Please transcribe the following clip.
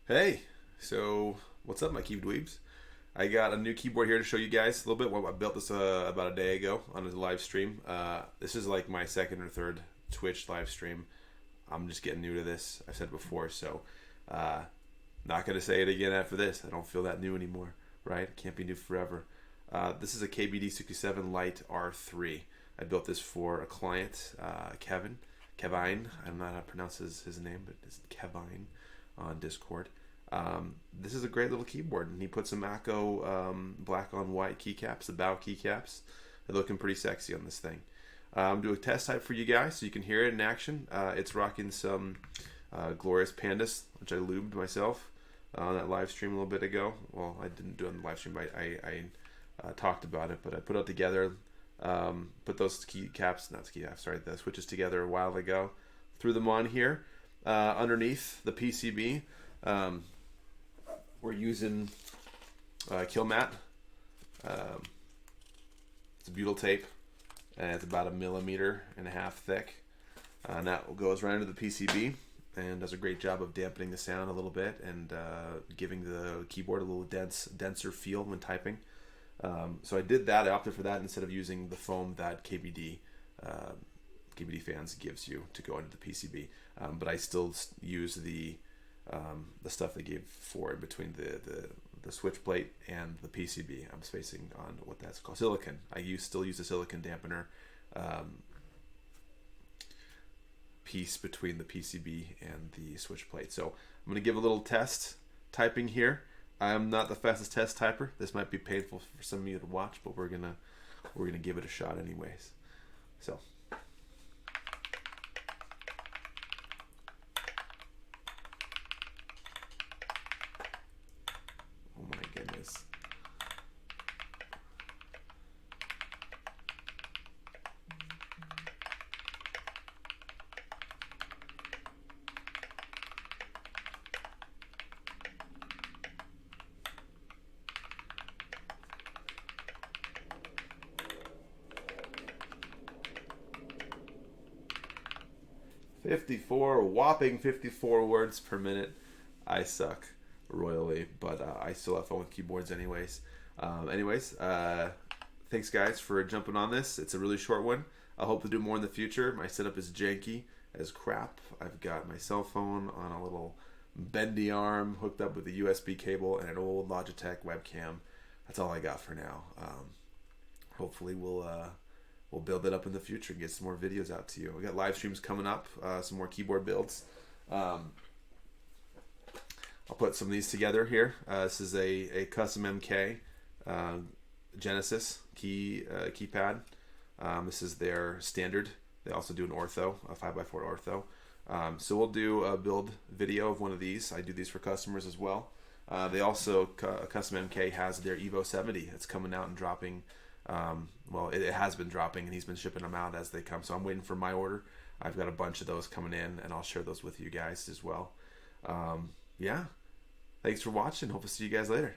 Hey, so what's up, my Keeb Dweebs? I got a new keyboard here to show you guys a little bit. Well, I built this about a day ago on a live stream. This is like my second or third Twitch live stream. I'm just getting new to this. I've said it before, so uh, not gonna say it again after this. I don't feel that new anymore, right? It can't be new forever. This is a KBD67 Lite R3. I built this for a client, Kevine. I don't know how to pronounce his name, but it's Kevine on Discord. This is a great little keyboard, and he put some Mako black on white keycaps, the bow keycaps. They're looking pretty sexy on this thing. Do a test type for you guys so you can hear it in action. It's rocking some Glorious Pandas, which I lubed myself on that live stream a little bit ago. Well, I didn't do it on the live stream, but I talked about it, but I put it together, put those keycaps, not keycaps, sorry, the switches together a while ago. Threw them on here underneath the PCB. We're using Kill Mat. It's a butyl tape, and it's about 1.5 millimeters thick. And that goes right into the PCB and does a great job of dampening the sound a little bit and giving the keyboard a little denser feel when typing. So I did that. I opted for that instead of using the foam that KBD fans gives you to go into the PCB. But I still use the stuff they gave for it between the switch plate and the PCB. I'm spacing on what that's called, silicon. Still use a silicon dampener piece between the PCB and the switch plate. So I'm going to give a little test typing here. I'm not the fastest test typer. This might be painful for some of you to watch, but we're gonna give it a shot anyways. So. Oh my goodness. Whopping 54 words per minute. I suck royally, but I still have fun with keyboards anyways. Thanks guys for jumping on this. It's a really short one. I hope to do more in the future. My setup is janky as crap. I've got my cell phone on a little bendy arm hooked up with a USB cable and an old Logitech webcam. That's all I got for now. Hopefully we'll build it up in the future and get some more videos out to you. We got live streams coming up, some more keyboard builds. I'll put some of these together here. This is a custom MK Genesis keypad. This is their standard. They also do an ortho, a 5x4 ortho. So we'll do a build video of one of these. I do these for customers as well. They also, Custom MK has their Evo 70. It's coming out and dropping. Well, it has been dropping, and he's been shipping them out as they come. So I'm waiting for my order. I've got a bunch of those coming in, and I'll share those with you guys as well. Yeah. Thanks for watching. Hope to see you guys later.